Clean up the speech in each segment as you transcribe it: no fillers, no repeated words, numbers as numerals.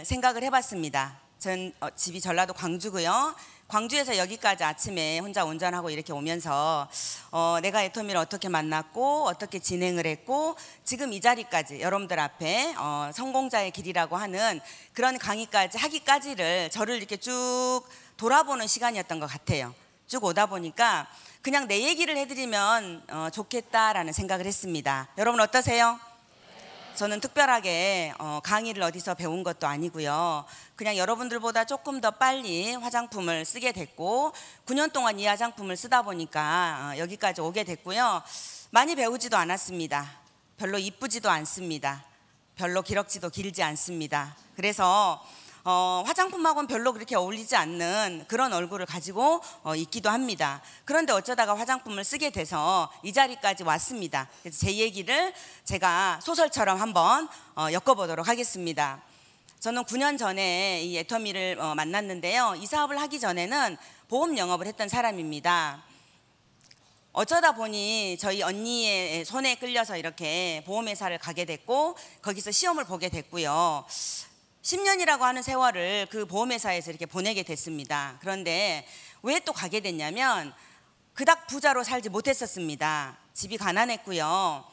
생각을 해봤습니다. 전 집이 전라도 광주고요. 광주에서 여기까지 아침에 혼자 운전하고 이렇게 오면서 내가 애터미를 어떻게 만났고 어떻게 진행을 했고 지금 이 자리까지 여러분들 앞에 성공자의 길이라고 하는 그런 강의까지 하기까지를 저를 이렇게 쭉 돌아보는 시간이었던 것 같아요. 쭉 오다 보니까 그냥 내 얘기를 해드리면 좋겠다라는 생각을 했습니다. 여러분 어떠세요? 저는 특별하게 강의를 어디서 배운 것도 아니고요. 그냥 여러분들보다 조금 더 빨리 화장품을 쓰게 됐고 9년 동안 이 화장품을 쓰다 보니까 여기까지 오게 됐고요. 많이 배우지도 않았습니다. 별로 이쁘지도 않습니다. 별로 기럭지도 길지 않습니다. 그래서 화장품하고는 별로 그렇게 어울리지 않는 그런 얼굴을 가지고 있기도 합니다. 그런데 어쩌다가 화장품을 쓰게 돼서 이 자리까지 왔습니다. 그래서 제 얘기를 제가 소설처럼 한번 엮어보도록 하겠습니다. 저는 9년 전에 이 애터미를 만났는데요. 이 사업을 하기 전에는 보험 영업을 했던 사람입니다. 어쩌다 보니 저희 언니의 손에 끌려서 이렇게 보험회사를 가게 됐고 거기서 시험을 보게 됐고요. 10년이라고 하는 세월을 그 보험회사에서 이렇게 보내게 됐습니다. 그런데 왜 또 가게 됐냐면 그닥 부자로 살지 못했었습니다. 집이 가난했고요.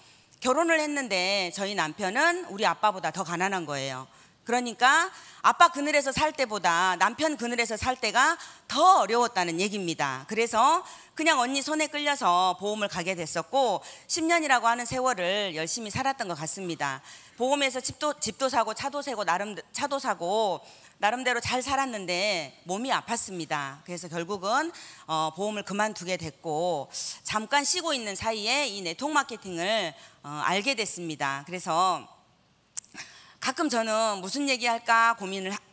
결혼을 했는데 저희 남편은 우리 아빠보다 더 가난한 거예요. 그러니까 아빠 그늘에서 살 때보다 남편 그늘에서 살 때가 더 어려웠다는 얘기입니다. 그래서 그냥 언니 손에 끌려서 보험을 가게 됐었고 10년이라고 하는 세월을 열심히 살았던 것 같습니다. 보험에서 집도 사고 차도 사고 나름대로 잘 살았는데 몸이 아팠습니다. 그래서 결국은 보험을 그만두게 됐고 잠깐 쉬고 있는 사이에 이 네트워크 마케팅을 알게 됐습니다. 그래서 가끔 저는 무슨 얘기할까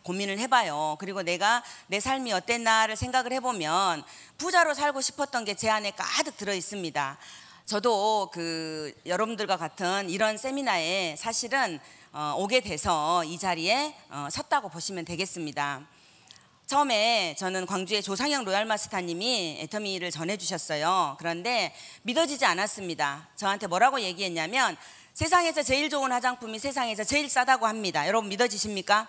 고민을 해봐요. 그리고 내가 내 삶이 어땠나를 생각을 해보면 부자로 살고 싶었던 게 제 안에 가득 들어 있습니다. 저도 여러분들과 같은 이런 세미나에 사실은 오게 돼서 이 자리에 섰다고 보시면 되겠습니다. 처음에 저는 광주의 조상영 로얄마스터님이 애터미를 전해주셨어요. 그런데 믿어지지 않았습니다. 저한테 뭐라고 얘기했냐면 세상에서 제일 좋은 화장품이 세상에서 제일 싸다고 합니다. 여러분 믿어지십니까?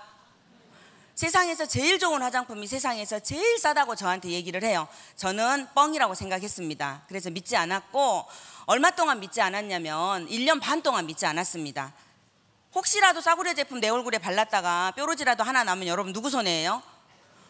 세상에서 제일 좋은 화장품이 세상에서 제일 싸다고 저한테 얘기를 해요. 저는 뻥이라고 생각했습니다. 그래서 믿지 않았고 얼마 동안 믿지 않았냐면 1년 반 동안 믿지 않았습니다. 혹시라도 싸구려 제품 내 얼굴에 발랐다가 뾰루지라도 하나 나면 여러분 누구 손해예요?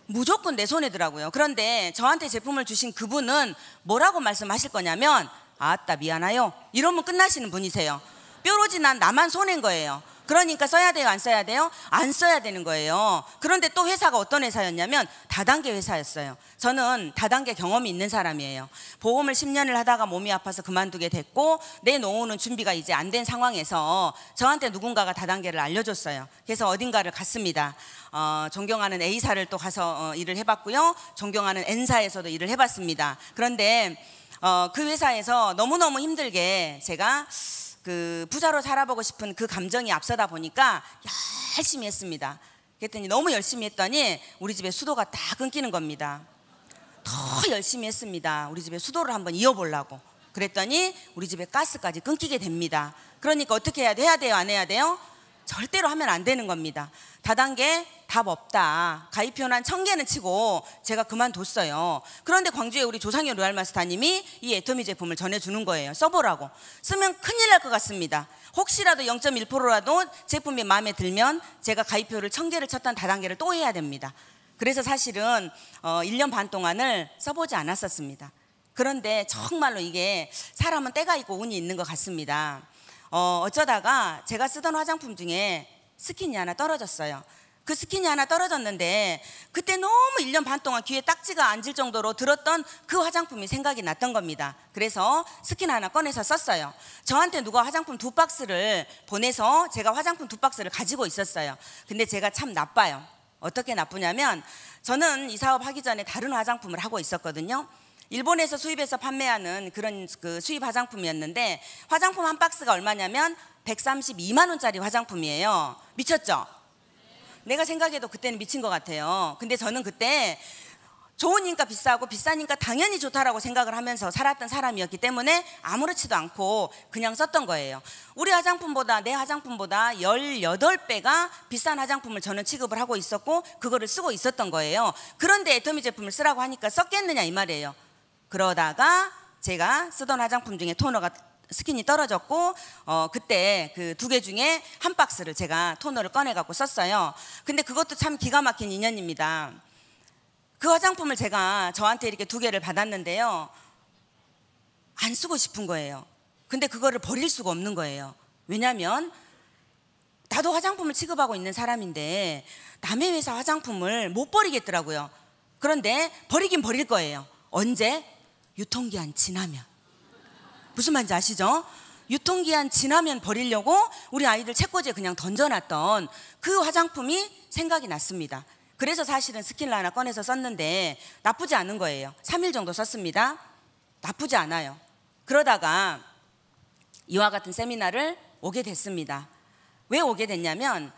무조건 내 손해더라고요. 그런데 저한테 제품을 주신 그분은 뭐라고 말씀하실 거냐면 아따 미안해요 이러면 끝나시는 분이세요. 뾰루지 난 나만 손해인 거예요. 그러니까 써야 돼요 안 써야 돼요? 안 써야 되는 거예요. 그런데 또 회사가 어떤 회사였냐면 다단계 회사였어요. 저는 다단계 경험이 있는 사람이에요. 보험을 10년을 하다가 몸이 아파서 그만두게 됐고 내 노후는 준비가 이제 안 된 상황에서 저한테 누군가가 다단계를 알려줬어요. 그래서 어딘가를 갔습니다. 존경하는 A사를 또 가서 일을 해봤고요. 존경하는 N사에서도 일을 해봤습니다. 그런데 그 회사에서 너무너무 힘들게 제가 부자로 살아보고 싶은 그 감정이 앞서다 보니까 열심히 했습니다. 그랬더니 너무 열심히 했더니 우리 집에 수도가 다 끊기는 겁니다. 더 열심히 했습니다. 우리 집에 수도를 한번 이어보려고. 그랬더니 우리 집에 가스까지 끊기게 됩니다. 그러니까 어떻게 해야 돼요? 해야 돼요? 안 해야 돼요? 절대로 하면 안 되는 겁니다. 다단계 답 없다. 가입표는 한 1000개는 치고 제가 그만뒀어요. 그런데 광주에 우리 조상현 로얄마스터님이 이 애터미 제품을 전해주는 거예요. 써보라고. 쓰면 큰일 날 것 같습니다. 혹시라도 0.1%라도 제품이 마음에 들면 제가 가입표를 1000개를 쳤던 다단계를 또 해야 됩니다. 그래서 사실은 1년 반 동안을 써보지 않았었습니다. 그런데 정말로 이게 사람은 때가 있고 운이 있는 것 같습니다. 어쩌다가 제가 쓰던 화장품 중에 스킨이 하나 떨어졌어요. 그 스킨이 하나 떨어졌는데 그때 너무 1년 반 동안 귀에 딱지가 앉을 정도로 들었던 그 화장품이 생각이 났던 겁니다. 그래서 스킨 하나 꺼내서 썼어요. 저한테 누가 화장품 2박스를 보내서 제가 화장품 2박스를 가지고 있었어요. 근데 제가 참 나빠요. 어떻게 나쁘냐면 저는 이 사업 하기 전에 다른 화장품을 하고 있었거든요. 일본에서 수입해서 판매하는 그런 수입 화장품이었는데 화장품 한 박스가 얼마냐면 132만 원짜리 화장품이에요. 미쳤죠? 내가 생각해도 그때는 미친 것 같아요. 근데 저는 그때 좋으니까 비싸고 비싸니까 당연히 좋다라고 생각을 하면서 살았던 사람이었기 때문에 아무렇지도 않고 그냥 썼던 거예요. 우리 화장품보다, 내 화장품보다 18배가 비싼 화장품을 저는 취급을 하고 있었고 그거를 쓰고 있었던 거예요. 그런데 애터미 제품을 쓰라고 하니까 썼겠느냐 이 말이에요. 그러다가 제가 쓰던 화장품 중에 토너가 스킨이 떨어졌고 그때 그 2개 중에 한 박스를 제가 토너를 꺼내 갖고 썼어요. 근데 그것도 참 기가 막힌 인연입니다. 그 화장품을 제가 저한테 이렇게 2개를 받았는데요, 안 쓰고 싶은 거예요. 근데 그거를 버릴 수가 없는 거예요. 왜냐하면 나도 화장품을 취급하고 있는 사람인데 남의 회사 화장품을 못 버리겠더라고요. 그런데 버리긴 버릴 거예요. 언제? 유통기한 지나면. 무슨 말인지 아시죠? 유통기한 지나면 버리려고 우리 아이들 책꽂이에 그냥 던져놨던 그 화장품이 생각이 났습니다. 그래서 사실은 스킨을 하나 꺼내서 썼는데 나쁘지 않은 거예요. 3일 정도 썼습니다. 나쁘지 않아요. 그러다가 이와 같은 세미나를 오게 됐습니다. 왜 오게 됐냐면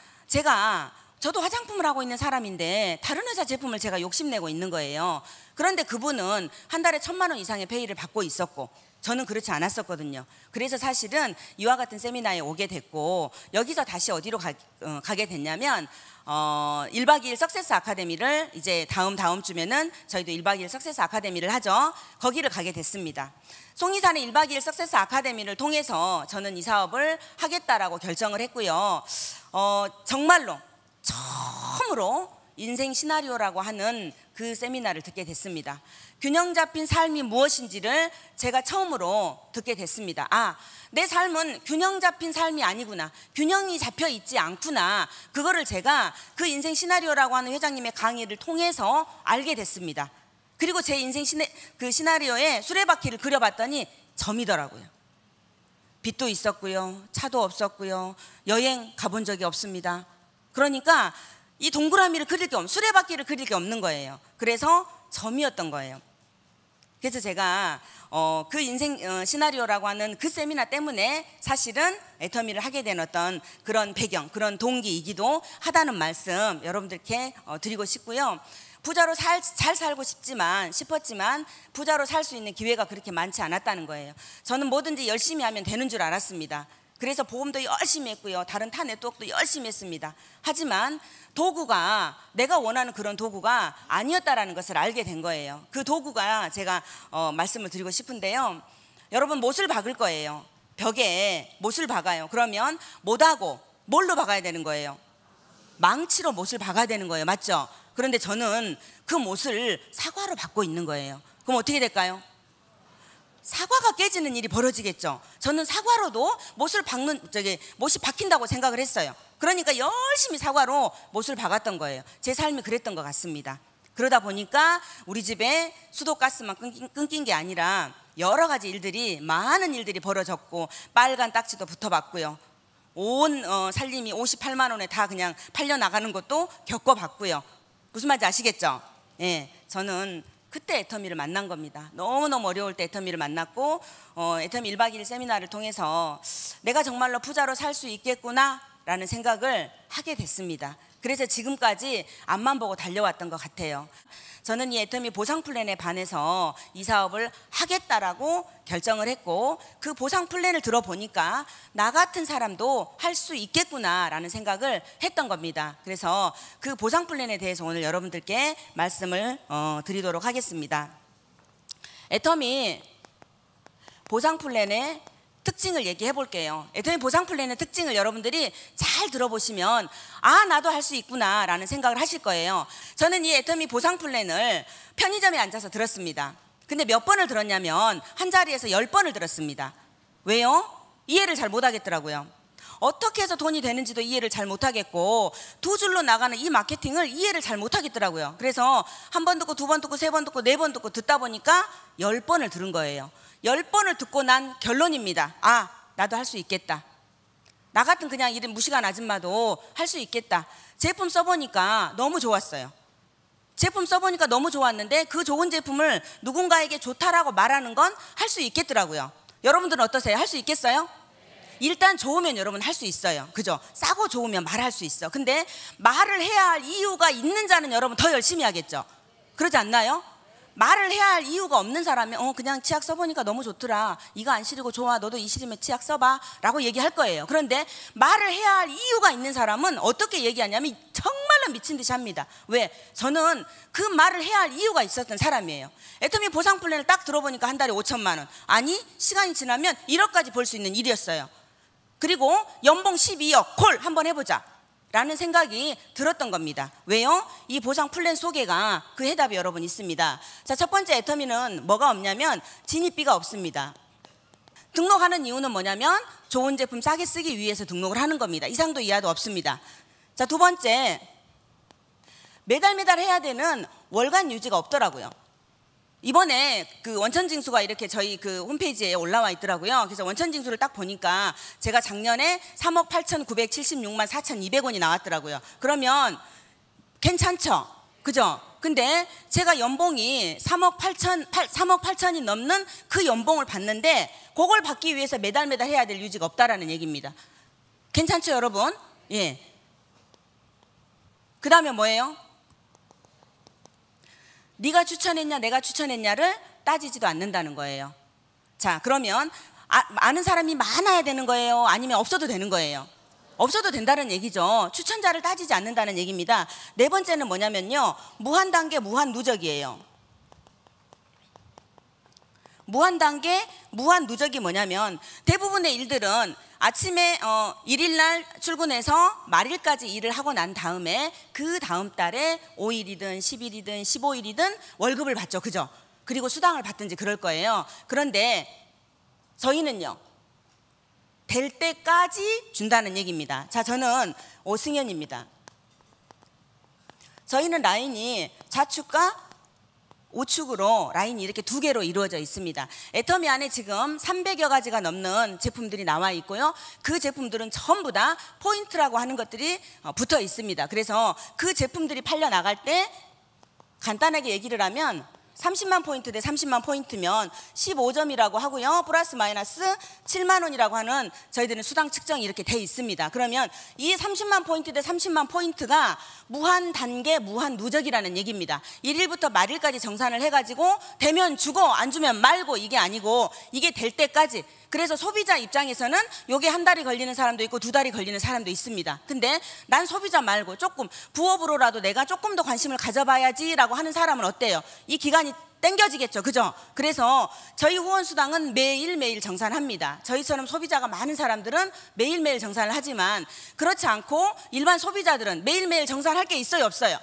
저도 화장품을 하고 있는 사람인데 다른 회사 제품을 제가 욕심내고 있는 거예요. 그런데 그분은 한 달에 1,000만 원 이상의 페이를 받고 있었고 저는 그렇지 않았었거든요. 그래서 사실은 이와 같은 세미나에 오게 됐고 여기서 다시 어디로 가게 됐냐면 1박 2일 석세스 아카데미를 이제 다음 주면은 저희도 1박 2일 석세스 아카데미를 하죠. 거기를 가게 됐습니다. 송이산의 1박 2일 석세스 아카데미를 통해서 저는 이 사업을 하겠다라고 결정을 했고요. 정말로 처음으로 인생 시나리오라고 하는 그 세미나를 듣게 됐습니다. 균형 잡힌 삶이 무엇인지를 제가 처음으로 듣게 됐습니다. 내 삶은 균형 잡힌 삶이 아니구나, 균형이 잡혀 있지 않구나, 그거를 제가 그 인생 시나리오라고 하는 회장님의 강의를 통해서 알게 됐습니다. 그리고 제 인생 그 시나리오에 수레바퀴를 그려봤더니 점이더라고요. 빚도 있었고요, 차도 없었고요, 여행 가본 적이 없습니다. 그러니까 이 동그라미를 그릴 게 수레바퀴를 그릴 게 없는 거예요. 그래서 점이었던 거예요. 그래서 제가 그 인생 시나리오라고 하는 그 세미나 때문에 사실은 애터미를 하게 된 어떤 그런 배경, 그런 동기이기도 하다는 말씀 여러분들께 드리고 싶고요. 부자로 잘 살고 싶었지만 부자로 살 수 있는 기회가 그렇게 많지 않았다는 거예요. 저는 뭐든지 열심히 하면 되는 줄 알았습니다. 그래서 보험도 열심히 했고요, 다른 타 네트워크도 열심히 했습니다. 하지만 도구가 내가 원하는 그런 도구가 아니었다라는 것을 알게 된 거예요. 그 도구가 제가 말씀을 드리고 싶은데요, 여러분 못을 박을 거예요. 벽에 못을 박아요. 그러면 못하고 뭘로 박아야 되는 거예요? 망치로 못을 박아야 되는 거예요. 맞죠? 그런데 저는 그 못을 사과로 박고 있는 거예요. 그럼 어떻게 될까요? 사과가 깨지는 일이 벌어지겠죠. 저는 사과로도 못을 못이 박힌다고 생각을 했어요. 그러니까 열심히 사과로 못을 박았던 거예요. 제 삶이 그랬던 것 같습니다. 그러다 보니까 우리 집에 수도가스만 끊긴 게 아니라 여러 가지 일들이, 많은 일들이 벌어졌고 빨간 딱지도 붙어봤고요, 온 살림이 58만 원에 다 그냥 팔려나가는 것도 겪어봤고요. 무슨 말인지 아시겠죠? 예, 저는 그때 애터미를 만난 겁니다. 너무너무 어려울 때 애터미를 만났고 애터미 1박 2일 세미나를 통해서 내가 정말로 부자로 살 수 있겠구나 라는 생각을 하게 됐습니다. 그래서 지금까지 앞만 보고 달려왔던 것 같아요. 저는 이 애터미 보상 플랜에 반해서 이 사업을 하겠다라고 결정을 했고 그 보상 플랜을 들어보니까 나 같은 사람도 할 수 있겠구나라는 생각을 했던 겁니다. 그래서 그 보상 플랜에 대해서 오늘 여러분들께 말씀을 드리도록 하겠습니다. 애터미 보상 플랜의 특징을 얘기해 볼게요. 애터미 보상 플랜의 특징을 여러분들이 잘 들어보시면 나도 할 수 있구나 라는 생각을 하실 거예요. 저는 이 애터미 보상 플랜을 편의점에 앉아서 들었습니다. 근데 몇 번을 들었냐면 한 자리에서 10번을 들었습니다. 왜요? 이해를 잘 못하겠더라고요. 어떻게 해서 돈이 되는지도 이해를 잘 못하겠고 두 줄로 나가는 이 마케팅을 이해를 잘 못하겠더라고요. 그래서 한 번 듣고 두 번 듣고 세 번 듣고 네 번 듣고 듣다 보니까 10번을 들은 거예요. 10번을 듣고 난 결론입니다. 나도 할 수 있겠다. 나 같은 그냥 이런 무식한 아줌마도 할 수 있겠다. 제품 써보니까 너무 좋았어요. 제품 써보니까 너무 좋았는데 그 좋은 제품을 누군가에게 좋다라고 말하는 건 할 수 있겠더라고요. 여러분들은 어떠세요? 할 수 있겠어요? 일단 좋으면 여러분 할 수 있어요. 그죠? 싸고 좋으면 말할 수 있어. 근데 말을 해야 할 이유가 있는 자는 여러분 더 열심히 하겠죠. 그러지 않나요? 말을 해야 할 이유가 없는 사람이 그냥 치약 써보니까 너무 좋더라, 이거 안 시리고 좋아, 너도 이 시리면 치약 써봐 라고 얘기할 거예요. 그런데 말을 해야 할 이유가 있는 사람은 어떻게 얘기하냐면 정말로 미친 듯이 합니다. 왜? 저는 그 말을 해야 할 이유가 있었던 사람이에요. 애터미 보상 플랜을 딱 들어보니까 한 달에 5천만 원, 아니 시간이 지나면 1억까지 벌 수 있는 일이었어요. 그리고 연봉 12억 콜 한번 해보자 라는 생각이 들었던 겁니다. 왜요? 이 보상 플랜 소개가 그 해답이 여러분 있습니다. 자, 첫 번째 애터미는 뭐가 없냐면 진입비가 없습니다. 등록하는 이유는 뭐냐면 좋은 제품 싸게 쓰기 위해서 등록을 하는 겁니다. 이상도 이하도 없습니다. 자, 두 번째, 매달 해야 되는 월간 유지가 없더라고요. 이번에 그 원천징수가 이렇게 저희 그 홈페이지에 올라와 있더라고요. 그래서 원천징수를 딱 보니까 제가 작년에 3억 8,976만 4,200원이 나왔더라고요. 그러면 괜찮죠? 그죠? 근데 제가 연봉이 3억 8천이 넘는 그 연봉을 받는데 그걸 받기 위해서 매달 해야 될 유지가 없다라는 얘기입니다. 괜찮죠, 여러분? 예. 그 다음에 뭐예요? 네가 추천했냐 내가 추천했냐를 따지지도 않는다는 거예요. 자, 그러면 아는 사람이 많아야 되는 거예요? 아니면 없어도 되는 거예요? 없어도 된다는 얘기죠. 추천자를 따지지 않는다는 얘기입니다. 네 번째는 뭐냐면요, 무한단계 무한누적이에요. 무한단계 무한누적이 뭐냐면 대부분의 일들은 아침에 1일날 출근해서 말일까지 일을 하고 난 다음에 그 다음 달에 5일이든 10일이든 15일이든 월급을 받죠. 그죠? 그리고 수당을 받든지 그럴 거예요. 그런데 저희는요, 될 때까지 준다는 얘기입니다. 자, 저는 오승현입니다. 저희는 라인이 좌측과 우측으로 라인이 이렇게 두 개로 이루어져 있습니다. 애터미 안에 지금 300여 가지가 넘는 제품들이 나와 있고요. 그 제품들은 전부 다 포인트라고 하는 것들이 붙어 있습니다. 그래서 그 제품들이 팔려 나갈 때 간단하게 얘기를 하면 30만 포인트 대 30만 포인트면 15점이라고 하고요. 플러스 마이너스 7만 원이라고 하는 저희들은 수당 측정이 이렇게 돼 있습니다. 그러면 이 30만 포인트 대 30만 포인트가 무한 단계 무한 누적이라는 얘기입니다. 1일부터 말일까지 정산을 해가지고 되면 주고 안 주면 말고, 이게 아니고 이게 될 때까지. 그래서 소비자 입장에서는 요게 한 달이 걸리는 사람도 있고 두 달이 걸리는 사람도 있습니다. 근데 난 소비자 말고 조금 부업으로라도 내가 조금 더 관심을 가져봐야지 라고 하는 사람은 어때요? 이 기간이 땡겨지겠죠. 그죠? 그래서 저희 후원수당은 매일매일 정산합니다. 저희처럼 소비자가 많은 사람들은 매일매일 정산을 하지만 그렇지 않고 일반 소비자들은 매일매일 정산할 게 있어요, 없어요?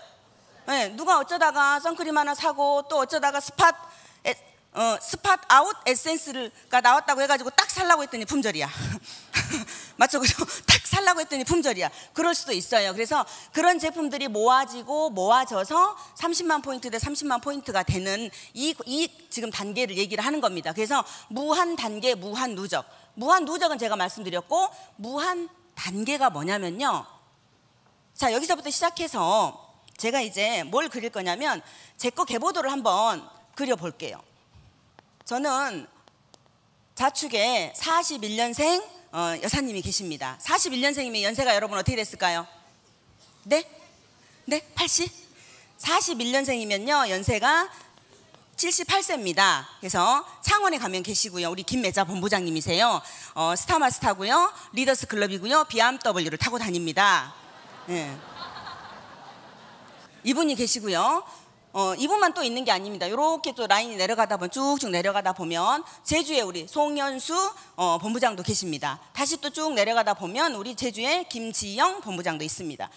네, 누가 어쩌다가 선크림 하나 사고 또 어쩌다가 스팟 아웃 에센스가 나왔다고 해가지고 딱 살라고 했더니 품절이야. 맞죠? 그죠? 딱 살라고 했더니 품절이야. 그럴 수도 있어요. 그래서 그런 제품들이 모아지고 모아져서 30만 포인트 대 30만 포인트가 되는 이 지금 단계를 얘기를 하는 겁니다. 그래서 무한 단계 무한 누적. 무한 누적은 제가 말씀드렸고, 무한 단계가 뭐냐면요, 자, 여기서부터 시작해서 제가 이제 뭘 그릴 거냐면 제 거 계보도를 한번 그려볼게요. 저는 좌측에 41년생 여사님이 계십니다. 41년생이면 연세가 여러분 어떻게 됐을까요? 네? 네? 80? 41년생이면요 연세가 78세입니다. 그래서 창원에 가면 계시고요. 우리 김매자 본부장님이세요. 스타마스타고요. 리더스 클럽이고요. BMW를 타고 다닙니다. 네. 이분이 계시고요. 이분만 또 있는 게 아닙니다. 이렇게 또 라인이 내려가다 보면 쭉쭉 내려가다 보면 제주에 우리 송현수 본부장도 계십니다. 다시 또 쭉 내려가다 보면 우리 제주에 김지영 본부장도 있습니다.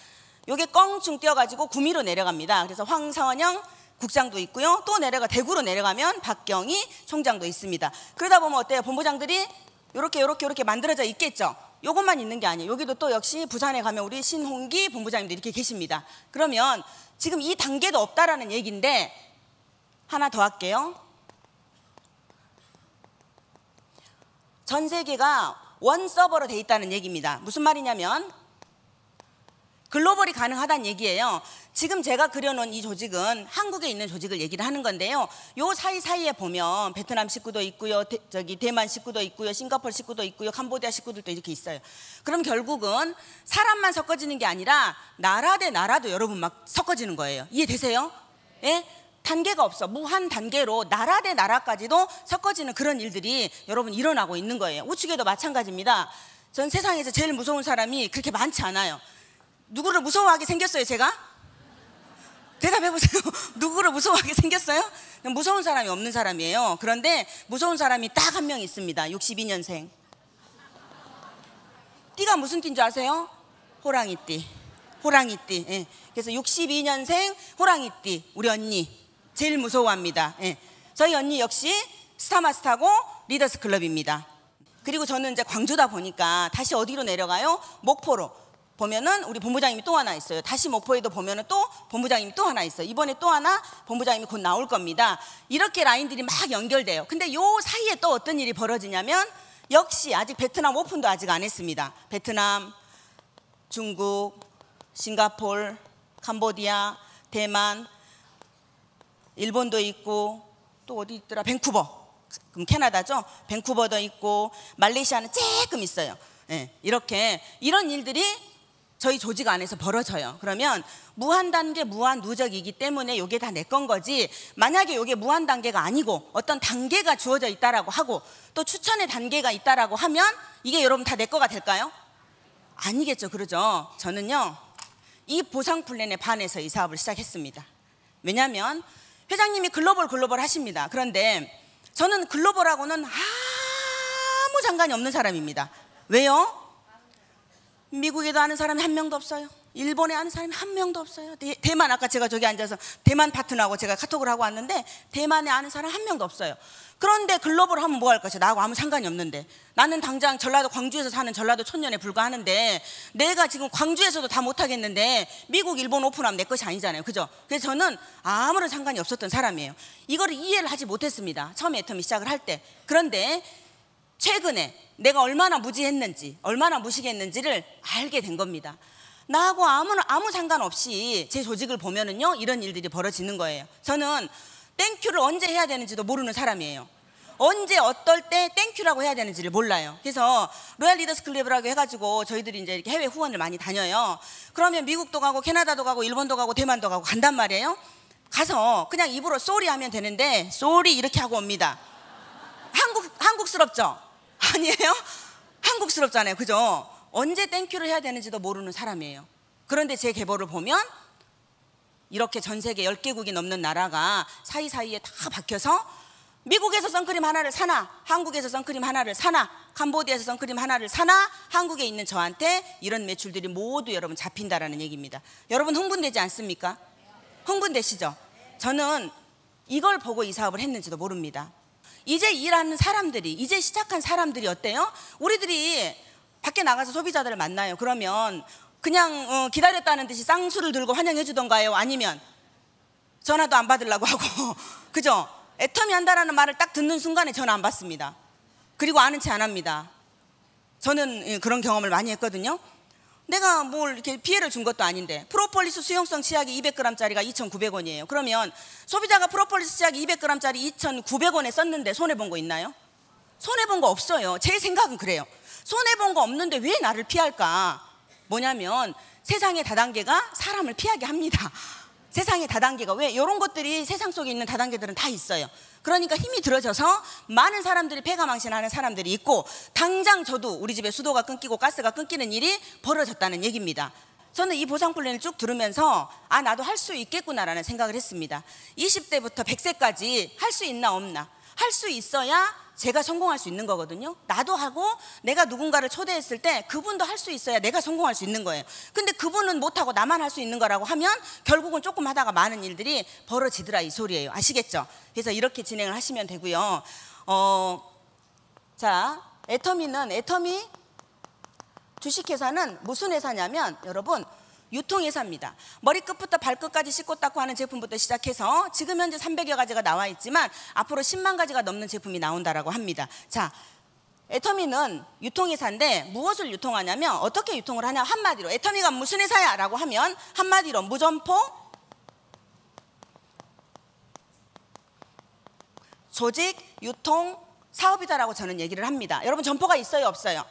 요게 껑충 뛰어가지고 구미로 내려갑니다. 그래서 황선영 국장도 있고요. 또 대구로 내려가면 박경희 총장도 있습니다. 그러다 보면 어때요? 본부장들이 요렇게 만들어져 있겠죠. 요것만 있는 게 아니에요. 여기도 또 역시 부산에 가면 우리 신홍기 본부장님도 이렇게 계십니다. 그러면 지금 이 단계도 없다라는 얘기인데 하나 더 할게요. 전 세계가 원 서버로 돼 있다는 얘기입니다. 무슨 말이냐면 글로벌이 가능하다는 얘기예요. 지금 제가 그려놓은 이 조직은 한국에 있는 조직을 얘기를 하는 건데요. 요 사이사이에 보면 베트남 식구도 있고요, 대만 식구도 있고요, 싱가포르 식구도 있고요, 캄보디아 식구들도 이렇게 있어요. 그럼 결국은 사람만 섞어지는 게 아니라 나라 대 나라도 여러분 막 섞어지는 거예요. 이해되세요? 예? 단계가 없어. 무한 단계로 나라 대 나라까지도 섞어지는 그런 일들이 여러분 일어나고 있는 거예요. 우측에도 마찬가지입니다. 전 세상에서 제일 무서운 사람이 그렇게 많지 않아요. 누구를 무서워하게 생겼어요, 제가? 대답해보세요. 누구를 무서워하게 생겼어요? 무서운 사람이 없는 사람이에요. 그런데 무서운 사람이 딱 한 명 있습니다. 62년생. 띠가 무슨 띠인 줄 아세요? 호랑이띠. 호랑이띠. 예. 그래서 62년생 호랑이띠 우리 언니 제일 무서워합니다. 예. 저희 언니 역시 스타마스터고 리더스 클럽입니다. 그리고 저는 이제 광주다 보니까 다시 어디로 내려가요? 목포로. 보면은 우리 본부장님이 또 하나 있어요. 다시 목포에도 보면은 또 본부장님이 또 하나 있어요. 이번에 또 하나 본부장님이 곧 나올 겁니다. 이렇게 라인들이 막 연결돼요. 근데 요 사이에 또 어떤 일이 벌어지냐면 역시 아직 베트남 오픈도 아직 안 했습니다. 베트남, 중국, 싱가포르, 캄보디아, 대만, 일본도 있고 또 어디 있더라? 밴쿠버. 그럼 캐나다죠? 밴쿠버도 있고 말레이시아는 조금 있어요. 예, 이렇게 이런 일들이 저희 조직 안에서 벌어져요. 그러면 무한 단계, 무한 누적이기 때문에 이게 다 내 건 거지. 만약에 이게 무한 단계가 아니고 어떤 단계가 주어져 있다라고 하고 또 추천의 단계가 있다라고 하면 이게 여러분 다 내 거가 될까요? 아니겠죠, 그러죠? 저는요 이 보상 플랜에 반해서 이 사업을 시작했습니다. 왜냐하면 회장님이 글로벌 하십니다. 그런데 저는 글로벌하고는 아무 상관이 없는 사람입니다. 왜요? 미국에도 아는 사람이 한 명도 없어요. 일본에 아는 사람이 한 명도 없어요. 대만 아까 제가 저기 앉아서 대만 파트너하고 제가 카톡을 하고 왔는데 대만에 아는 사람 한 명도 없어요. 그런데 글로벌 하면 뭐 할 것이야? 나하고 아무 상관이 없는데 나는 당장 전라도 광주에서 사는 전라도 촌년에 불과하는데 내가 지금 광주에서도 다 못하겠는데 미국 일본 오픈하면 내 것이 아니잖아요. 그죠? 그래서 저는 아무런 상관이 없었던 사람이에요. 이거를 이해를 하지 못했습니다. 처음에 애터미 시작을 할 때. 그런데 최근에 내가 얼마나 무지했는지 얼마나 무식했는지를 알게 된 겁니다. 나하고 아무 상관없이 제 조직을 보면은요 이런 일들이 벌어지는 거예요. 저는 땡큐를 언제 해야 되는지도 모르는 사람이에요. 언제 어떨 때 땡큐라고 해야 되는지를 몰라요. 그래서 로얄 리더스 클럽이라고 해가지고 저희들이 이제 이렇게 해외 후원을 많이 다녀요. 그러면 미국도 가고 캐나다도 가고 일본도 가고 대만도 가고 간단 말이에요. 가서 그냥 입으로 쏘리 하면 되는데 쏘리 이렇게 하고 옵니다. 한국스럽죠? 아니에요? 한국스럽잖아요. 그죠? 언제 땡큐를 해야 되는지도 모르는 사람이에요. 그런데 제 계보를 보면 이렇게 전 세계 10개국이 넘는 나라가 사이사이에 다 박혀서 미국에서 선크림 하나를 사나 한국에서 선크림 하나를 사나 캄보디아에서 선크림 하나를 사나 한국에 있는 저한테 이런 매출들이 모두 여러분 잡힌다라는 얘기입니다. 여러분 흥분되지 않습니까? 흥분되시죠? 저는 이걸 보고 이 사업을 했는지도 모릅니다. 이제 일하는 사람들이 이제 시작한 사람들이 어때요? 우리들이 밖에 나가서 소비자들을 만나요. 그러면 그냥 기다렸다는 듯이 쌍수를 들고 환영해 주던가요? 아니면 전화도 안 받으려고 하고 그죠? 애터미 한다라는 말을 딱 듣는 순간에 전화 안 받습니다. 그리고 아는 체 안 합니다. 저는 그런 경험을 많이 했거든요. 내가 뭘 이렇게 피해를 준 것도 아닌데 프로폴리스 수용성 치약이 200g짜리가 2,900원이에요. 그러면 소비자가 프로폴리스 치약이 200g짜리 2,900원에 썼는데 손해본 거 있나요? 손해본 거 없어요. 제 생각은 그래요. 손해본 거 없는데 왜 나를 피할까? 뭐냐면 세상의 다단계가 사람을 피하게 합니다. 세상의 다단계가 왜? 이런 것들이 세상 속에 있는 다단계들은 다 있어요. 그러니까 힘이 들어져서 많은 사람들이 폐가망신하는 사람들이 있고 당장 저도 우리 집에 수도가 끊기고 가스가 끊기는 일이 벌어졌다는 얘기입니다. 저는 이 보상 플랜을 쭉 들으면서 아 나도 할 수 있겠구나라는 생각을 했습니다. 20대부터 100세까지 할 수 있나 없나 할 수 있어야 제가 성공할 수 있는 거거든요. 나도 하고 내가 누군가를 초대했을 때 그분도 할 수 있어야 내가 성공할 수 있는 거예요. 근데 그분은 못하고 나만 할 수 있는 거라고 하면 결국은 조금 하다가 많은 일들이 벌어지더라 이 소리예요. 아시겠죠? 그래서 이렇게 진행을 하시면 되고요. 자, 애터미 주식회사는 무슨 회사냐면 여러분 유통회사입니다. 머리끝부터 발끝까지 씻고 닦고 하는 제품부터 시작해서 지금 현재 300여 가지가 나와 있지만 앞으로 10만 가지가 넘는 제품이 나온다라고 합니다. 자, 애터미는 유통회사인데 무엇을 유통하냐면 어떻게 유통을 하냐 한마디로 애터미가 무슨 회사야 라고 하면 한마디로 무점포 조직 유통 사업이다라고 저는 얘기를 합니다. 여러분 점포가 있어요 없어요?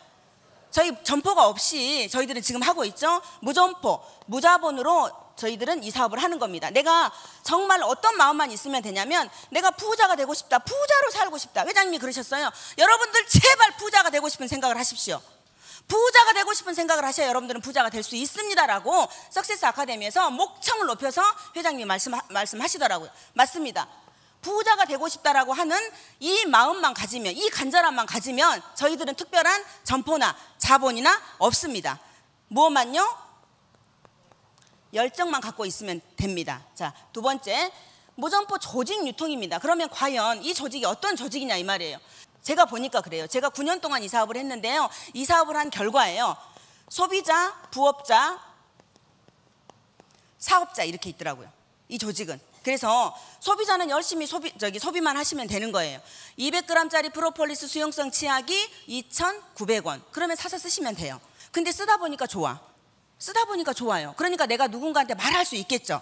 저희 점포가 없이 저희들은 지금 하고 있죠. 무점포, 무자본으로 저희들은 이 사업을 하는 겁니다. 내가 정말 어떤 마음만 있으면 되냐면 내가 부자가 되고 싶다, 부자로 살고 싶다. 회장님이 그러셨어요. 여러분들 제발 부자가 되고 싶은 생각을 하십시오. 부자가 되고 싶은 생각을 하셔야 여러분들은 부자가 될 수 있습니다라고 석세스 아카데미에서 목청을 높여서 회장님이 말씀하시더라고요. 맞습니다. 부자가 되고 싶다라고 하는 이 마음만 가지면, 이 간절함만 가지면 저희들은 특별한 점포나 자본이나 없습니다. 무엇만요? 열정만 갖고 있으면 됩니다. 자, 두 번째, 무점포 조직 유통입니다. 그러면 과연 이 조직이 어떤 조직이냐 이 말이에요. 제가 보니까 그래요. 제가 9년 동안 이 사업을 했는데요. 이 사업을 한 결과예요. 소비자, 부업자, 사업자 이렇게 있더라고요. 이 조직은. 그래서 소비자는 열심히 소비만 하시면 되는 거예요. 200g짜리 프로폴리스 수용성 치약이 2,900원. 그러면 사서 쓰시면 돼요. 근데 쓰다 보니까 좋아. 쓰다 보니까 좋아요. 그러니까 내가 누군가한테 말할 수 있겠죠.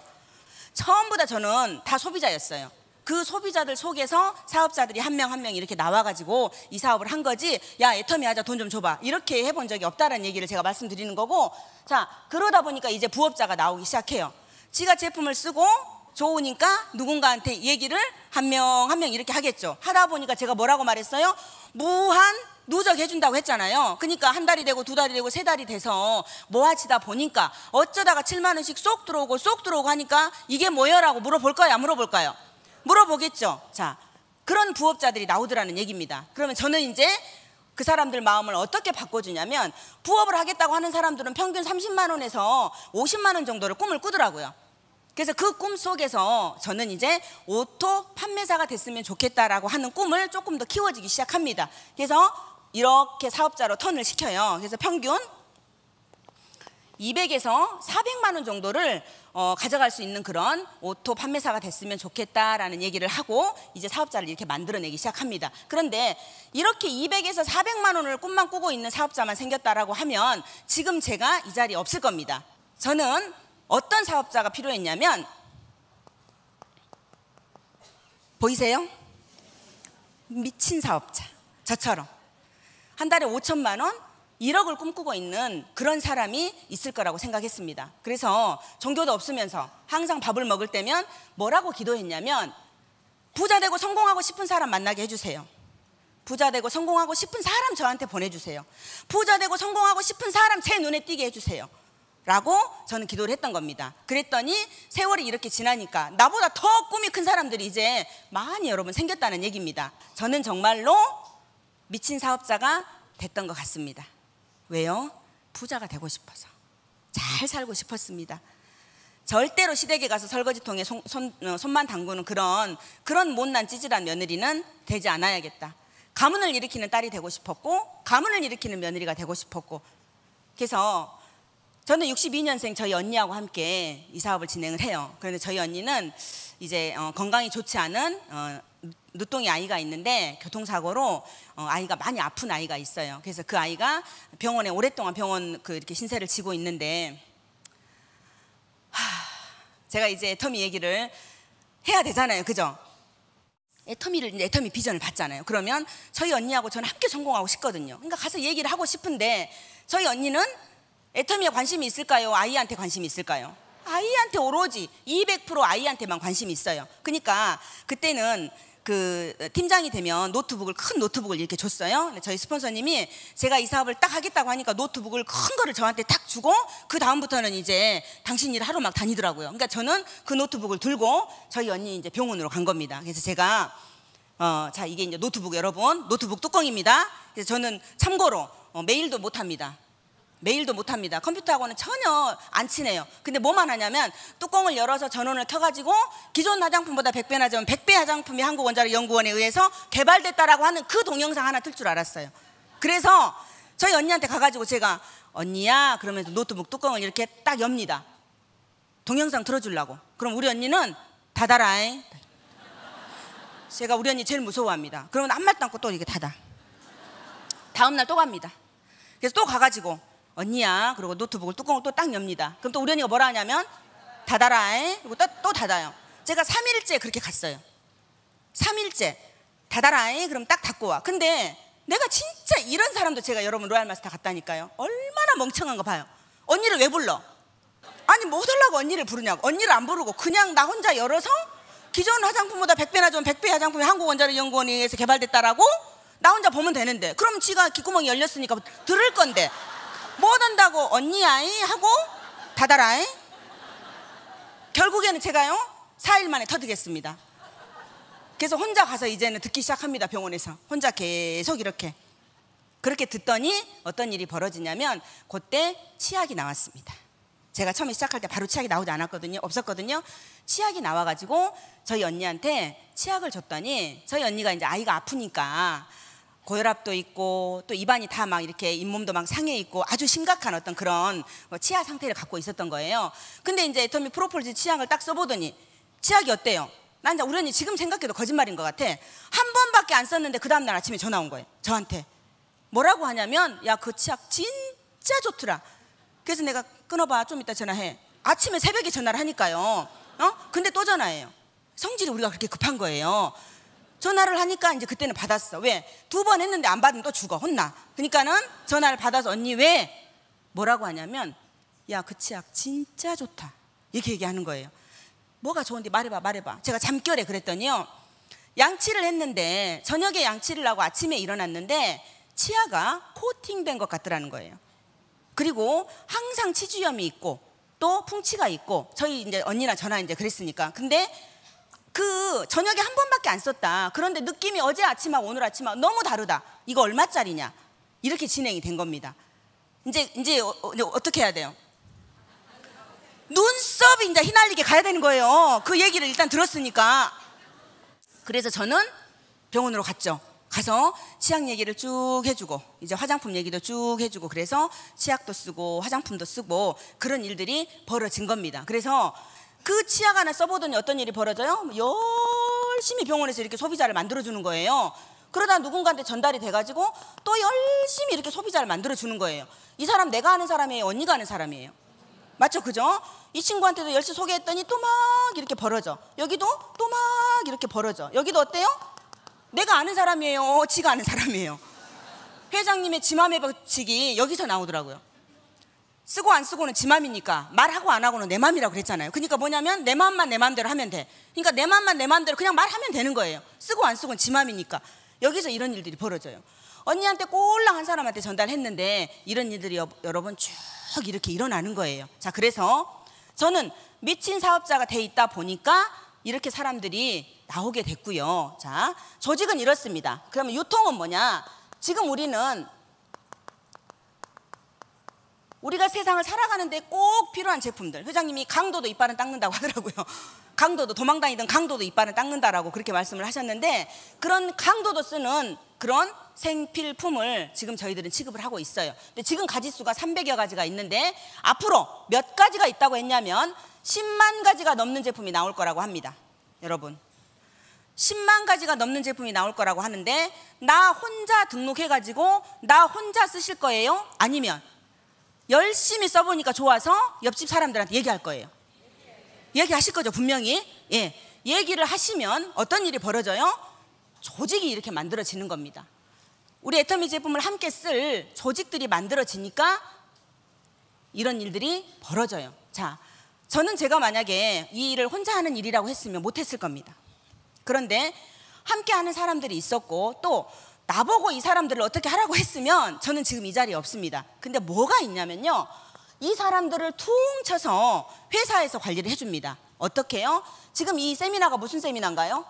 처음부터 저는 다 소비자였어요. 그 소비자들 속에서 사업자들이 한 명 한 명 이렇게 나와가지고 이 사업을 한 거지, 야 애터미 하자, 돈 좀 줘봐, 이렇게 해본 적이 없다는 얘기를 제가 말씀드리는 거고, 자, 그러다 보니까 이제 부업자가 나오기 시작해요. 지가 제품을 쓰고 좋으니까 누군가한테 얘기를 한 명 한 명 이렇게 하겠죠. 하다 보니까 제가 뭐라고 말했어요? 무한 누적 해준다고 했잖아요. 그러니까 한 달이 되고 두 달이 되고 세 달이 돼서 모아지다 보니까 어쩌다가 7만 원씩 쏙 들어오고 하니까 이게 뭐여라고 물어볼까요? 안 물어볼까요? 물어보겠죠. 자, 그런 부업자들이 나오더라는 얘기입니다. 그러면 저는 이제 그 사람들 마음을 어떻게 바꿔주냐면, 부업을 하겠다고 하는 사람들은 평균 30만 원에서 50만 원 정도를 꿈을 꾸더라고요. 그래서 그 꿈 속에서 저는 이제 오토 판매사가 됐으면 좋겠다라고 하는 꿈을 조금 더 키워지기 시작합니다. 그래서 이렇게 사업자로 턴을 시켜요. 그래서 평균 200에서 400만 원 정도를 가져갈 수 있는 그런 오토 판매사가 됐으면 좋겠다라는 얘기를 하고 이제 사업자를 이렇게 만들어내기 시작합니다. 그런데 이렇게 200에서 400만 원을 꿈만 꾸고 있는 사업자만 생겼다라고 하면 지금 제가 이 자리에 없을 겁니다. 저는 어떤 사업자가 필요했냐면, 보이세요? 미친 사업자. 저처럼 한 달에 5천만 원, 1억을 꿈꾸고 있는 그런 사람이 있을 거라고 생각했습니다. 그래서 종교도 없으면서 항상 밥을 먹을 때면 뭐라고 기도했냐면, 부자 되고 성공하고 싶은 사람 만나게 해주세요. 부자 되고 성공하고 싶은 사람 저한테 보내주세요. 부자 되고 성공하고 싶은 사람 제 눈에 띄게 해주세요 라고 저는 기도를 했던 겁니다. 그랬더니 세월이 이렇게 지나니까 나보다 더 꿈이 큰 사람들이 이제 많이 여러분 생겼다는 얘기입니다. 저는 정말로 미친 사업자가 됐던 것 같습니다. 왜요? 부자가 되고 싶어서, 잘 살고 싶었습니다. 절대로 시댁에 가서 설거지통에 손만 담그는 그런 못난 찌질한 며느리는 되지 않아야겠다. 가문을 일으키는 딸이 되고 싶었고, 가문을 일으키는 며느리가 되고 싶었고, 그래서 저는 62년생 저희 언니하고 함께 이 사업을 진행을 해요. 그런데 저희 언니는 이제 건강이 좋지 않은 늦둥이 아이가 있는데, 교통사고로 아이가 많이 아픈 아이가 있어요. 그래서 그 아이가 병원에 오랫동안 이렇게 신세를 지고 있는데, 제가 이제 애터미 얘기를 해야 되잖아요, 그죠? 애터미 비전을 받잖아요. 그러면 저희 언니하고 저는 함께 성공하고 싶거든요. 그러니까 가서 얘기를 하고 싶은데, 저희 언니는 애터미에 관심이 있을까요? 아이한테 관심이 있을까요? 아이한테 오로지 200% 아이한테만 관심이 있어요. 그러니까 그때는 그 팀장이 되면 큰 노트북을 이렇게 줬어요. 저희 스폰서님이 제가 이 사업을 딱 하겠다고 하니까 노트북을 큰 거를 저한테 딱 주고, 그 다음부터는 이제 당신 일 하러 막 다니더라고요. 그러니까 저는 그 노트북을 들고 저희 언니 이제 병원으로 간 겁니다. 그래서 제가 자, 이게 이제 노트북, 여러분 노트북 뚜껑입니다. 그래서 저는 참고로 메일도 못합니다. 메일도 못합니다. 컴퓨터하고는 전혀 안 친해요. 근데 뭐만 하냐면 뚜껑을 열어서 전원을 켜가지고 기존 화장품보다 100배나 좋은 100배 화장품이 한국원자력연구원에 의해서 개발됐다라고 하는 그 동영상 하나 틀 줄 알았어요. 그래서 저희 언니한테 가가지고 제가, 언니야 그러면서 노트북 뚜껑을 이렇게 딱 엽니다. 동영상 틀어주려고. 그럼 우리 언니는 닫아라잉. 제가 우리 언니 제일 무서워합니다. 그러면 아무 말도 않고 또 이렇게 닫아. 다음날 또 갑니다. 그래서 또 가가지고, 언니야 그리고 노트북을 뚜껑을 또 딱 엽니다. 그럼 또 우리 언니가 뭐라 하냐면, 닫아라. 그리고 또 닫아요. 제가 3일째 그렇게 갔어요. 3일째 닫아라. 그럼 딱 닫고 와. 근데 내가 진짜 이런 사람도 제가 여러분 로얄 마스터 갔다니까요. 얼마나 멍청한 거 봐요. 언니를 왜 불러? 아니 뭐 해달라고 언니를 부르냐고. 언니를 안 부르고 그냥 나 혼자 열어서 기존 화장품보다 100배나 좋은 100배 화장품이 한국원자력연구원에 의해서 개발됐다라고 나 혼자 보면 되는데, 그럼 지가 귓구멍이 열렸으니까 들을 건데 뭐 한다고 언니 아이 하고 닫아라. 결국에는 제가요 4일 만에 터득했습니다. 그래서 혼자 가서 이제는 듣기 시작합니다. 병원에서 혼자 계속 이렇게. 그렇게 듣더니 어떤 일이 벌어지냐면 그때 치약이 나왔습니다. 제가 처음에 시작할 때 바로 치약이 나오지 않았거든요. 없었거든요. 치약이 나와가지고 저희 언니한테 치약을 줬더니 저희 언니가 이제 아이가 아프니까 고혈압도 있고 또 입안이 다 막 이렇게 잇몸도 막 상해 있고 아주 심각한 어떤 그런 치아 상태를 갖고 있었던 거예요. 근데 이제 애터미 프로폴리스 치약을 딱 써보더니 치약이 어때요? 난 이제 우리 언니 지금 생각해도 거짓말인 것 같아. 한 번밖에 안 썼는데 그 다음날 아침에 전화 온 거예요. 저한테 뭐라고 하냐면 야 그 치약 진짜 좋더라. 그래서 내가 끊어봐 좀 이따 전화해. 아침에 새벽에 전화를 하니까요. 근데 또 전화해요. 성질이 우리가 그렇게 급한 거예요. 전화를 하니까 이제 그때는 받았어. 왜? 2번 했는데 안 받으면 또 죽어. 혼나. 그러니까는 전화를 받아서 언니 왜? 뭐라고 하냐면 야 그 치약 진짜 좋다. 이렇게 얘기하는 거예요. 뭐가 좋은데 말해봐. 제가 잠결에 그랬더니요. 양치를 했는데 저녁에 양치를 하고 아침에 일어났는데 치아가 코팅된 것 같더라는 거예요. 그리고 항상 치주염이 있고 또 풍치가 있고 저희 이제 언니랑 전화 이제 그랬으니까. 근데 그 저녁에 한 번밖에 안 썼다. 그런데 느낌이 어제 아침하고 오늘 아침하고 너무 다르다. 이거 얼마짜리냐? 이렇게 진행이 된 겁니다. 이제 어떻게 해야 돼요? 눈썹이 이제 휘날리게 가야 되는 거예요. 그 얘기를 일단 들었으니까. 그래서 저는 병원으로 갔죠. 가서 치약 얘기를 쭉 해주고 이제 화장품 얘기도 쭉 해주고 그래서 치약도 쓰고 화장품도 쓰고 그런 일들이 벌어진 겁니다. 그래서 그 치약 하나 써보더니 어떤 일이 벌어져요? 열심히 병원에서 이렇게 소비자를 만들어주는 거예요. 그러다 누군가한테 전달이 돼가지고 또 열심히 이렇게 소비자를 만들어주는 거예요. 이 사람 내가 아는 사람이에요? 언니가 아는 사람이에요? 맞죠? 그죠? 이 친구한테도 열심히 소개했더니 또 막 이렇게 벌어져. 여기도 또 막 이렇게 벌어져. 여기도 어때요? 내가 아는 사람이에요? 지가 아는 사람이에요? 회장님의 지맘의 법칙이 여기서 나오더라고요. 쓰고 안 쓰고는 지 맘이니까 말하고 안 하고는 내 맘이라고 그랬잖아요. 그러니까 뭐냐면 내 맘만 내 맘대로 하면 돼. 그러니까 내 맘만 내 맘대로 그냥 말하면 되는 거예요. 쓰고 안 쓰고는 지 맘이니까. 여기서 이런 일들이 벌어져요. 언니한테 꼴랑 한 사람한테 전달했는데 이런 일들이 여러분 쭉 이렇게 일어나는 거예요. 자, 그래서 저는 미친 사업자가 돼 있다 보니까 이렇게 사람들이 나오게 됐고요. 자, 조직은 이렇습니다. 그러면 유통은 뭐냐? 지금 우리가 세상을 살아가는데 꼭 필요한 제품들. 회장님이 강도도 이빨은 닦는다고 하더라고요. 강도도 도망다니던 강도도 이빨은 닦는다라고 그렇게 말씀을 하셨는데 그런 강도도 쓰는 그런 생필품을 지금 저희들은 취급을 하고 있어요. 근데 지금 가지수가 300여 가지가 있는데 앞으로 몇 가지가 있다고 했냐면 10만 가지가 넘는 제품이 나올 거라고 합니다. 여러분 10만 가지가 넘는 제품이 나올 거라고 하는데 나 혼자 등록해가지고 나 혼자 쓰실 거예요? 아니면 열심히 써보니까 좋아서 옆집 사람들한테 얘기할 거예요? 얘기하실 거죠 분명히. 예, 얘기를 하시면 어떤 일이 벌어져요? 조직이 이렇게 만들어지는 겁니다. 우리 애터미 제품을 함께 쓸 조직들이 만들어지니까 이런 일들이 벌어져요. 자, 저는 제가 만약에 이 일을 혼자 하는 일이라고 했으면 못했을 겁니다. 그런데 함께 하는 사람들이 있었고 또 나보고 이 사람들을 어떻게 하라고 했으면 저는 지금 이 자리에 없습니다. 근데 뭐가 있냐면요, 이 사람들을 퉁쳐서 회사에서 관리를 해줍니다. 어떻게 해요? 지금 이 세미나가 무슨 세미나인가요?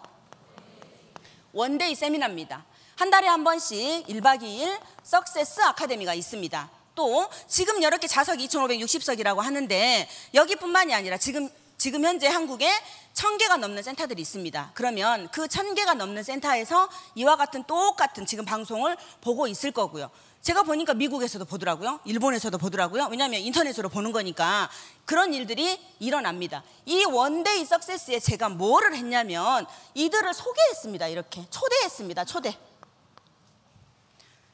원데이 세미나입니다. 한 달에 한 번씩 1박 2일 석세스 아카데미가 있습니다. 또 지금 이렇게 좌석이 2560석이라고 하는데 여기뿐만이 아니라 지금 현재 한국에 1000개가 넘는 센터들이 있습니다. 그러면 그 1000개가 넘는 센터에서 이와 같은 똑같은 지금 방송을 보고 있을 거고요. 제가 보니까 미국에서도 보더라고요. 일본에서도 보더라고요. 왜냐하면 인터넷으로 보는 거니까 그런 일들이 일어납니다. 이 원데이 석세스에 제가 뭐를 했냐면 이들을 소개했습니다. 이렇게 초대했습니다. 초대.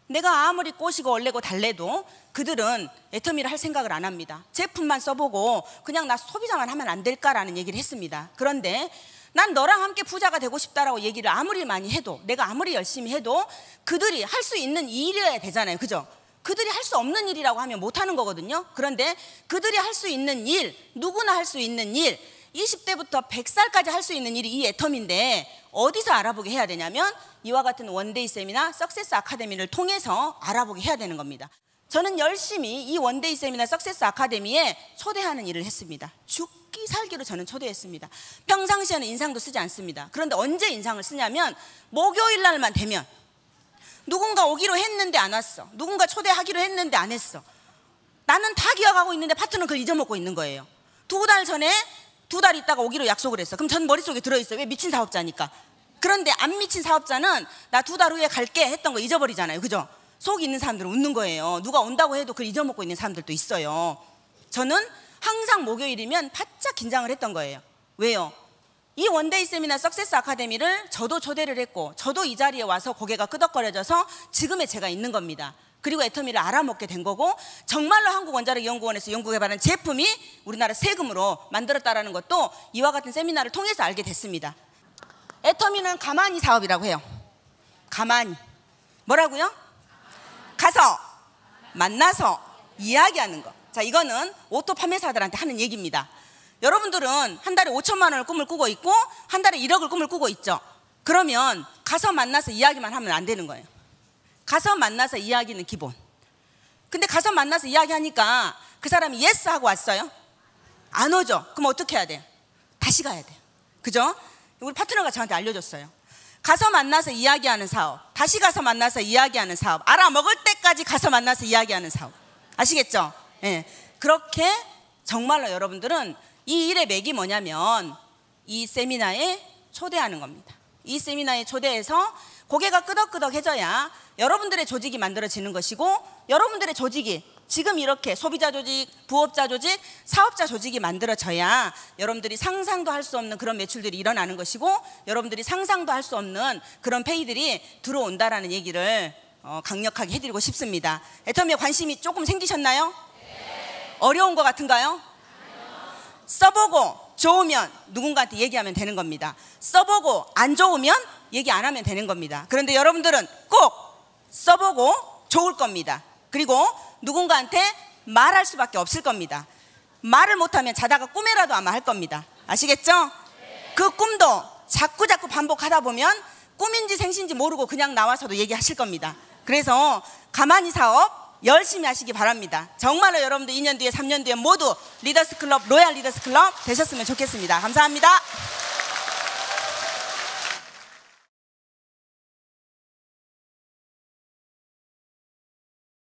내가 아무리 꼬시고 얼레고 달래도 그들은 애터미를 할 생각을 안 합니다. 제품만 써보고 그냥 나 소비자만 하면 안 될까라는 얘기를 했습니다. 그런데 난 너랑 함께 부자가 되고 싶다라고 얘기를 아무리 많이 해도 내가 아무리 열심히 해도 그들이 할 수 있는 일이어야 되잖아요. 그죠? 그들이 할 수 없는 일이라고 하면 못하는 거거든요. 그런데 그들이 할 수 있는 일, 누구나 할 수 있는 일, 20대부터 100살까지 할 수 있는 일이 이 애텀인데 어디서 알아보게 해야 되냐면 이와 같은 원데이 세미나 석세스 아카데미를 통해서 알아보게 해야 되는 겁니다. 저는 열심히 이 원데이 세미나 석세스 아카데미에 초대하는 일을 했습니다. 죽기 살기로 저는 초대했습니다. 평상시에는 인상도 쓰지 않습니다. 그런데 언제 인상을 쓰냐면 목요일 날만 되면 누군가 오기로 했는데 안 왔어. 누군가 초대하기로 했는데 안 했어. 나는 다 기억하고 있는데 파트너는 그걸 잊어먹고 있는 거예요. 2달 전에 2달 있다가 오기로 약속을 했어. 그럼 전 머릿속에 들어있어요. 왜? 미친 사업자니까. 그런데 안 미친 사업자는 나 2달 후에 갈게 했던 거 잊어버리잖아요. 그죠? 속이 있는 사람들은 웃는 거예요. 누가 온다고 해도 그걸 잊어먹고 있는 사람들도 있어요. 저는 항상 목요일이면 바짝 긴장을 했던 거예요. 왜요? 이 원데이 세미나 석세스 아카데미를 저도 초대를 했고 저도 이 자리에 와서 고개가 끄덕거려져서 지금의 제가 있는 겁니다. 그리고 애터미를 알아먹게 된 거고 정말로 한국원자력연구원에서 연구개발한 제품이 우리나라 세금으로 만들었다는 것도 이와 같은 세미나를 통해서 알게 됐습니다. 애터미는 가만히 사업이라고 해요. 가만히. 뭐라고요? 가서 만나서 이야기하는 거. 자, 이거는 오토 판매사들한테 하는 얘기입니다. 여러분들은 한 달에 5천만 원을 꿈을 꾸고 있고 한 달에 1억을 꿈을 꾸고 있죠. 그러면 가서 만나서 이야기만 하면 안 되는 거예요. 가서 만나서 이야기는 기본. 근데 가서 만나서 이야기하니까 그 사람이 예스 하고 왔어요? 안 오죠? 그럼 어떻게 해야 돼요? 다시 가야 돼요. 그죠? 우리 파트너가 저한테 알려줬어요. 가서 만나서 이야기하는 사업, 다시 가서 만나서 이야기하는 사업, 알아먹을 때까지 가서 만나서 이야기하는 사업. 아시겠죠? 예. 그렇게 정말로 여러분들은 이 일의 맥이 뭐냐면 이 세미나에 초대하는 겁니다. 이 세미나에 초대해서 고개가 끄덕끄덕해져야 여러분들의 조직이 만들어지는 것이고 여러분들의 조직이 지금 이렇게 소비자 조직, 부업자 조직, 사업자 조직이 만들어져야 여러분들이 상상도 할 수 없는 그런 매출들이 일어나는 것이고 여러분들이 상상도 할 수 없는 그런 페이들이 들어온다라는 얘기를 강력하게 해드리고 싶습니다. 애터미에 관심이 조금 생기셨나요? 네. 어려운 것 같은가요? 써보고 좋으면 누군가한테 얘기하면 되는 겁니다. 써보고 안 좋으면 얘기 안 하면 되는 겁니다. 그런데 여러분들은 꼭 써보고 좋을 겁니다. 그리고 누군가한테 말할 수밖에 없을 겁니다. 말을 못하면 자다가 꿈에라도 아마 할 겁니다. 아시겠죠? 그 꿈도 자꾸 반복하다 보면 꿈인지 생신지 모르고 그냥 나와서도 얘기하실 겁니다. 그래서 가만히 사업 열심히 하시기 바랍니다. 정말로 여러분들 2년 뒤에 3년 뒤에 모두 리더스 클럽, 로얄 리더스 클럽 되셨으면 좋겠습니다. 감사합니다.